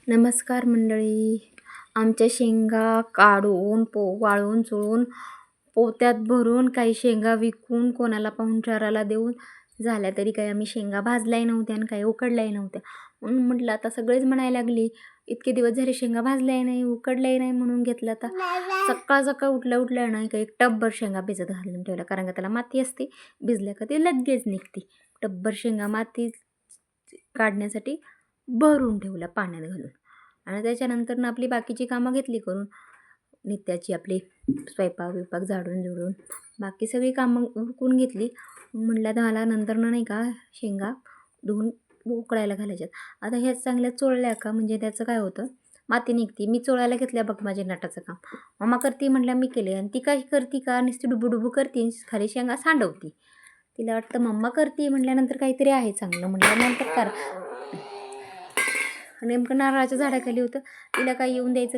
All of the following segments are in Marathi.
नमस्कार मंडळी. आमच्या शेंगा काढून वाळवून चोळून पोत्यात भरून काही शेंगा विकून कोणाला पाहुणचाराला देऊन झाल्या, तरी काही आम्ही शेंगा भाजल्याही नव्हत्या आणि काही उकडल्याही नव्हत्या. म्हणून म्हटलं आता सगळेच म्हणायला लागली इतके दिवस झाले शेंगा भाजल्याही नाही उकडल्याही नाही, म्हणून घेतलं. आता सकाळ सकाळ उठल्या नाही का एक टब्बर शेंगा भिजत घालून ठेवला, कारण का त्याला माती असते, भिजल्या का ते लगेच निघते. टब्बर शेंगा माती काढण्यासाठी भरून ठेवल्या पाण्यात घालून. आणि त्याच्यानंतर आपली बाकीची कामं घेतली करून, नित्याची आपली स्वयंपाक झाडून झुडून बाकी सगळी कामं उरकून घेतली. म्हटलं तर मला नंतर नाही का शेंगा धुवून उकळायला घालायच्यात. आता ह्या चांगल्या चोळल्या का म्हणजे त्याचं काय होतं, माती निघती. मी चोळायला घेतल्या बघ माझे नटाचं काम. मम्मा करते म्हटलं मी केले, आणि ती काय करते का नुसती डुबू करते, खाली शेंगा सांडवती. तिला वाटतं मम्मा करते म्हटल्यानंतर काहीतरी आहे चांगलं, म्हटल्यानंतर कर. नेमकं नारळाच्या झाडाखाली होतं, तिला काय येऊन द्यायचं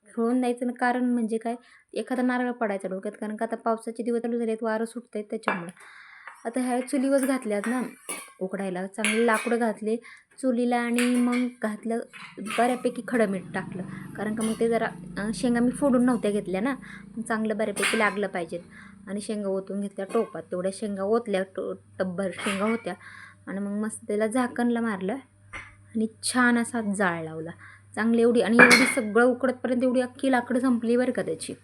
खेळून द्यायचं कारण म्हणजे काय, एखादा नारळ पडायचा डोक्यात, कारण का आता पावसाचे दिवस चालू झाले आहेत, वारं सुटत आहेत त्याच्यामुळे. आता ह्या चुलीवर घातल्यात ना उकडायला, चांगले लाकडं घातले चुलीला आणि मग घातलं बऱ्यापैकी खडं मीठ टाकलं, कारण का मग ते जरा शेंगा मी फोडून नव्हत्या घेतल्या ना, चांगलं बऱ्यापैकी लागलं पाहिजेत. आणि शेंगा ओतून घेतल्या टोपात, तेवढ्या शेंगा ओतल्या, टब्बर शेंगा होत्या. आणि मग मस्त त्याला झाकणला मारलं आणि छान असा जाळ लावला चांगली एवढी, आणि एवढी सगळं उकडतपर्यंत एवढी अख्खी लाकडं संपली बरं का त्याची.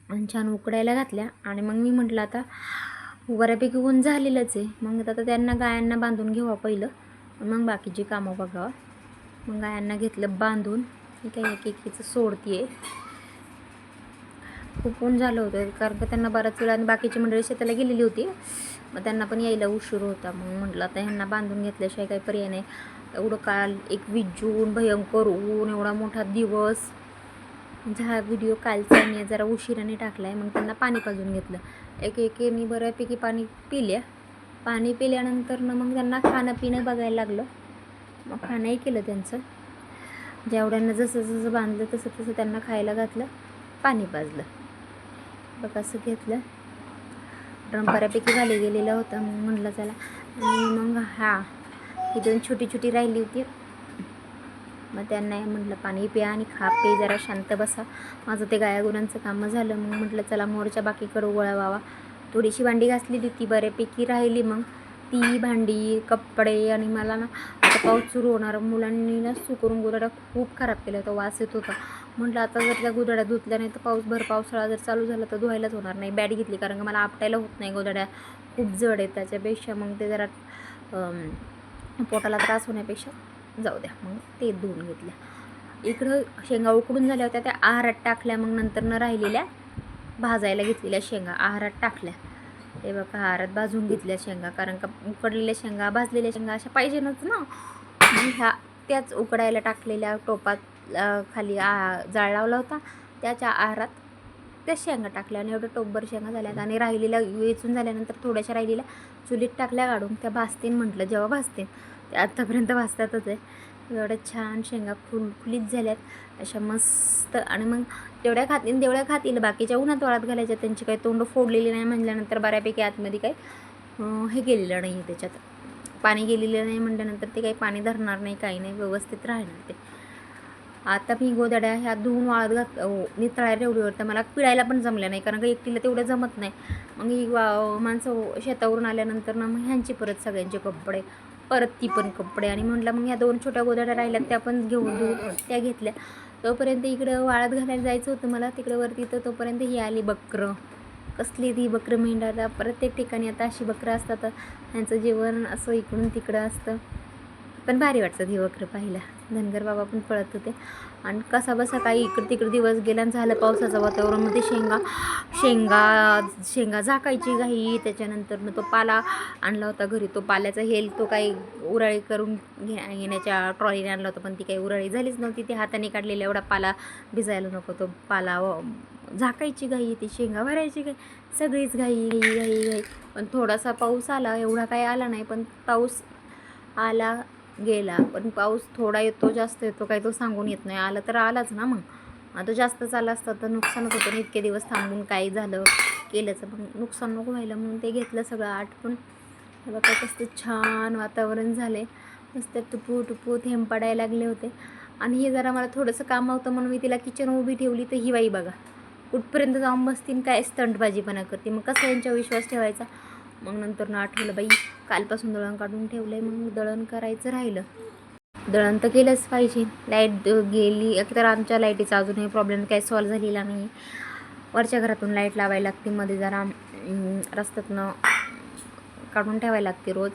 आणि छान उकडायला घातल्या. आणि मग मी म्हटलं आता बऱ्यापैकी ऊन झालेलंच आहे, मग आता त्यांना गायांना बांधून घेवा पहिलं, मग बाकीची कामं बघावं. मग गायांना घेतलं बांधून, मी काही एकीचं सोडते. खूप ऊन झालं होतं, कारण का त्यांना बराच वेळ, आणि बाकीची मंडळी शेताला गेलेली होती, मग त्यांना पण यायला उशीर होता. मग म्हटलं आता ह्यांना बांधून घेतल्याशिवाय काही पर्याय नाही. एवढं काल 21 जून भयंकर ऊन, एवढा मोठा दिवस. म्हणजे हा व्हिडिओ कालचा मी जरा उशिराने टाकला आहे. मग त्यांना पाणी पाजून घेतलं, एकेकाने बऱ्यापैकी पाणी पिल्या. पाणी पिल्यानंतर मग त्यांना खाणं पिणं बघायला लागलं. मग खाणंही केलं त्यांचं, जेवढ्यांना जसं जसं बांधलं तसं तसं त्यांना खायला घातलं, पाणी पाजलं बघ असं घेतलं. ड्रम बऱ्यापैकी खाली गेलेला होता, मग म्हटलं चला. आणि मग ही दोन छोटी राहिली होती, मग त्यांना म्हटलं पाणी प्या आणि खा पे, जरा शांत बसा. माझं ते गायागुरांचं कामं झालं, मग म्हटलं चला मोरच्या बाकीकडं वळवावा. थोडीशी भांडी घासलेली ती बऱ्यापैकी राहिली, मग ती भांडी कपडे. आणि मला ना आता पाऊस सुरू होणार, मुलांनी ना करून गोधड्या खूप खराब केल्या होत्या, वास येत होता. म्हटलं आता जर त्या गोधड्या धुतल्या नाही तर पावसाळा जर चालू झाला तर धुवायलाच होणार नाही. बॅट घेतली, कारण का मला आपटायला होत नाही, गोधड्या खूप जड आहेत. त्याच्यापेक्षा मग ते जरा पोटाला त्रास होण्यापेक्षा जाऊ द्या, मग ते धुवून घेतल्या. इकडं शेंगा उकडून झाल्या होत्या, त्या आहारात टाकल्या. मग नंतर राहिलेल्या भाजायला घेतलेल्या शेंगा आहारात टाकल्या. हे बघा आहारात भाजून घेतल्या शेंगा, कारण का उकडलेल्या शेंगा भाजलेल्या शेंगा अशा पाहिजेनच ना. मग ह्या त्याच उकडायला टाकलेल्या टोपात खाली जाळ लावला होता, त्याच्या आहारात त्या शेंगा टाकल्या. आणि एवढं टोपभर शेंगा झाल्यात. आणि राहिलेल्या वेचून झाल्यानंतर थोड्याशा राहिलेल्या चुलीत टाकल्या काढून, त्या भाजतील म्हटलं, जेव्हा भाजतील त्या आत्तापर्यंत भाजतातच आहे. एवढ्या छान शेंगा फुलफुलीत झाल्यात अशा मस्त. आणि मग तेवढ्या खातील, बाकीच्या उन्हात वाळत घालायच्या, त्यांची काही तोंड फोडलेली नाही म्हटल्यानंतर बऱ्यापैकी आतमध्ये काही हे गेलेलं नाही, त्याच्यात पाणी गेलेलं नाही म्हटल्यानंतर ते काही पाणी धरणार नाही, काही नाही, व्यवस्थित राहणार ते. आता मी गोधड्या ह्या धुवून वाळत नितळायला ठेवली होतं, मला पिळायला पण जमल्या नाही, कारण का एकटीला तेवढं जमत नाही. मग ही माणसं शेतावरून आल्यानंतर मग ह्यांची परत सगळ्यांचे कपडे, परत ती पण कपडे. आणि म्हटलं मग ह्या 2 छोट्या गोधड्या राहिल्यात त्या पण धुवून त्या घेतल्या. तोपर्यंत इकडं वाळत घालायला जायचं होतं मला तिकडं वरती, तर तोपर्यंत ही आली बकरं. कसली ती बकरं मेंढाला प्रत्येक ठिकाणी आता अशी बकरं असतात, ह्यांचं जेवण असं इकडून तिकडं असतं, पण भारी वाटतं ही बकरं पाहिला. धनगर बाबा पण पळत होते. आणि कसा बसा काही इकडं तिकडं दिवस गेला, झालं पावसाचं वातावरण. मध्ये शेंगा झाकायची घाई. त्याच्यानंतर तो पाला आणला होता घरी, तो पाल्याचा तो काही उराळी करून घेण्याच्या ट्रॉलीने आणला होता, पण ती काही उराळी झालीच नव्हती. ती हाताने काढलेला एवढा पाला भिजायला नको, तो पाला झाकायची घाई, ती शेंगा भरायची घाई, सगळीच घाई. पण थोडासा पाऊस आला, एवढा काही आला नाही, पण पाऊस आला गेला. पण पाऊस थोडा येतो जास्त येतो काही तो सांगून येत नाही. आला तर आलाच ना, मग आता जास्तच आला असतं तर नुकसानच होतं. इतके दिवस थांबून काही झालं केल्याचं मग नुकसान नको व्हायला, म्हणून ते घेतलं सगळं आटपून. बघा कसं छान वातावरण झाले. मस्त टुपू टुपू थेंब पडायला लागले होते. आणि हे जरा मला थोडंसं काम होतं म्हणून मी तिला किचन उभी ठेवली. तर ही बाई बघा कुठपर्यंत जाऊन बसतीन, काय स्टंटबाजीपणा करते. मग कसं यांच्या विश्वास ठेवायचा. मग नंतर ना आठवलं बाई कालपासून दळण काढून ठेवलं आहे, मग दळण करायचं राहिलं. दळण तर केलंच पाहिजे. लाईट गेली तर आमच्या लाईटीचा अजूनही प्रॉब्लेम काही सॉल्व झालेला नाही. वरच्या घरातून लाईट लावायला लागते, मध्ये जरा रस्त्यातनं काढून ठेवायला लागते रोज,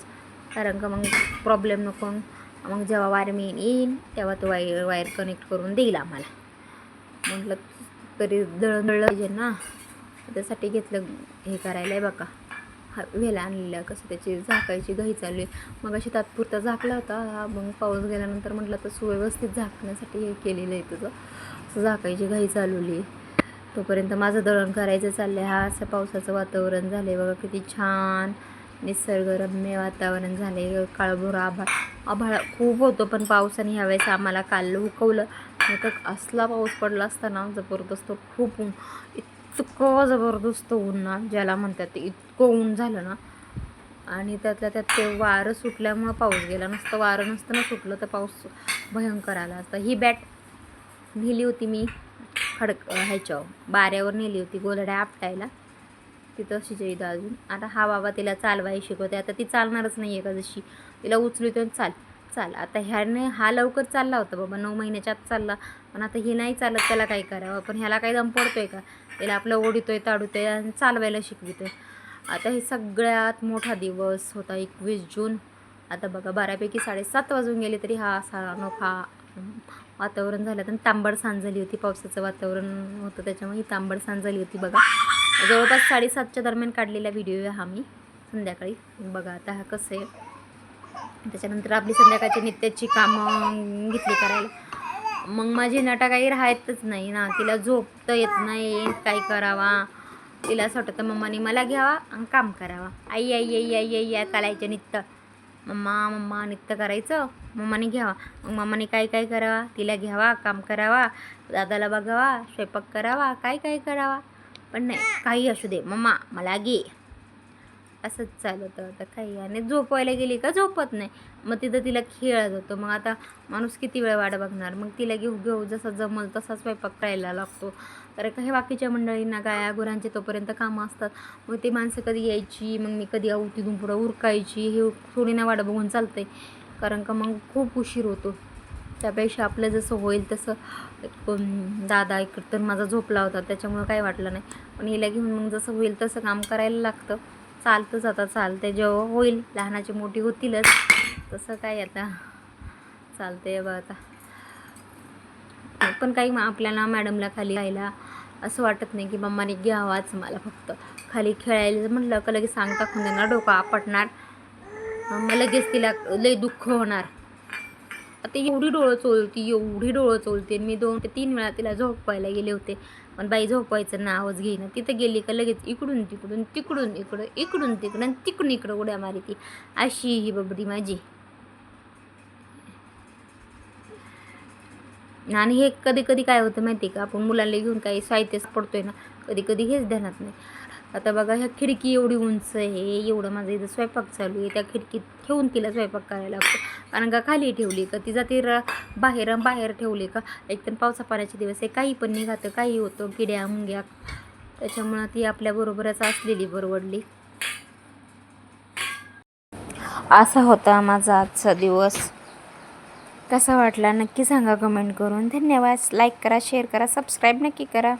कारण का मग प्रॉब्लेम नको. मग जेव्हा वायरमॅन येईल तेव्हा तो वायर कनेक्ट करून देईल आम्हाला. म्हटलं तरी दळलं पाहिजे ना, त्यासाठी घेतलं हे करायला आहे बघा. वेला आणलेलं कसं त्याची झाकायची घाई चालू आहे. मग अशी तात्पुरता झाकला होता, मग पाऊस गेल्यानंतर म्हटलं तर सुव्यवस्थित झाकण्यासाठी हे केलेलं आहे तुझं, असं झाकायची घाई चालवली. तोपर्यंत माझं दळण करायचं चाललं आहे. हा असं पावसाचं वातावरण झालं आहे बघा, किती छान निसर्गरम्य वातावरण झाले. काळभोर आभाळ खूप होतं, पण पावसाने ह्यावेळेस आम्हाला काल हुकवलं. नाही तर असला पाऊस पडला असताना जबरदस्त, खूप ऊन, इतकं जबरदस्त ऊन ना ज्याला म्हणतात ते, इतकं ऊन झालं ना. आणि त्यातल्या त्यात ते वारं सुटल्यामुळं पाऊस गेला. नसतं वारं नसतं ना सुटलं तर पाऊस भयंकर आला असता. ही बॅट नेली होती मी ह्याच्यावर बाऱ्यावर नेली होती गोधड्या आपटायला, तिथं शिजाईत अजून. आता हा बाबा तिला चालवाय शिकवते. आता ती चालणारच नाही आहे का, जशी तिला उचलतो चाल. आता ह्याने हा लवकर चालला होता बाबा, 9 महिन्याच्या आत चालला, पण आता हे नाही चालत. त्याला काय करावं, पण ह्याला काही दम पडतोय का, त्याला आपलं ओढतोय ताडतोय आणि चालवायला शिकवितोय. आता हे सगळ्यात मोठा दिवस होता 21 जून. आता बघा 12पैकी 7:30 वाजून गेले तरी हा असा अनोखा वातावरण झालं. आणि तांबड सांज झाली होती, पावसाचं वातावरण होतं त्याच्यामुळे ही तांबड सांज झाली होती बघा. जवळपास 7:30च्या दरम्यान काढलेला व्हिडिओ आहे हा मी संध्याकाळी. बघा आता हा कसं आहे. त्याच्यानंतर आपली संध्याकाळची नित्याची कामं घेतली करायला. मग माझी नटा काही राहतच नाही ना, तिला झोप तर येत नाही, काय करावा. तिला असं वाटतं मम्माने मला घ्यावा आणि काम करावा. आई आई आई आई आई आई करायचं नित्य, मम्मा नित्य करायचं, मम्माने घ्यावा. मग मम्माने काय काय करावा, तिला घ्यावा, काम करावा, दादाला बघावा, स्वयंपाक करावा, काय करावा. पण नाही, काही असू दे मम्मा मला घे, असंच चालतं आता काही. आणि झोपवायला गेली का झोपत नाही, मग तिथं तिला खेळत होतं. मग आता माणूस किती वेळ वाट बघणार. मग तिला घेऊ जसं जमल तसा स्वयंपाक करायला लागतो. तर काही बाकीच्या मंडळींना गाया गुरांचे तोपर्यंत कामं असतात. मग ते माणसं कधी यायची, मग मी कधी तिथून पुढं उरकायची, हे थोडी ना वाट बघून चालतंय, कारण का मग खूप उशीर होतो. त्यापेक्षा आपलं जसं होईल तसं. दादा इकडं तर माझा झोपला होता त्याच्यामुळं काही वाटलं नाही, पण हिला घेऊन मग जसं होईल तसं काम करायला लागतं. चालतंच आता, चालते जेव्हा होईल, लहानाची मोठी होतीलच, तसं काय आता चालतंय बा. आता पण काही आपल्याला मॅडमला खाली राहायला असं वाटत नाही की मम्माने घ्यावाच मला. फक्त खाली खेळायला म्हटलं का लगेच सांगता खून देणार, डोकं आपटणार, मग लगेच तिला लय दुःख होणार. आता एवढी डोळं चोलते. मी 2 ते 3 वेळा तिला झोपवायला गेले होते, पण बाई झोपवायचं नावच घेईना. तिथं गेली का लगेच इकडून तिकडून इकडून तिकडून तिकडून इकडं उड्या मारी ती. अशी ही बबडी माझी. आणि हे कधी कधी काय होतं माहिती आहे का, आपण मुलांना घेऊन काही साहित्यच पडतोय ना, कधी हेच ध्यानात नाही. आता बघा ह्या खिडकी एवढी उंच आहे, एवढं माझं इथं स्वयंपाक चालू आहे, त्या खिडकीत ठेवून तिला स्वयंपाक करायला लागतो. कारण का खाली ठेवली का तिचा ती बाहेर ठेवली का, एक तर पावसा पाण्याचे दिवस आहे, काही पण निघातं, काही होतं, किड्या मुंग्या, त्याच्यामुळं ती आपल्याबरोबरच असलेली परवडली. असा होता माझा आजचा दिवस. कसा वाटला नक्की सांगा कमेंट करून. धन्यवाद. लाईक करा, शेअर करा, सबस्क्राईब नक्की करा.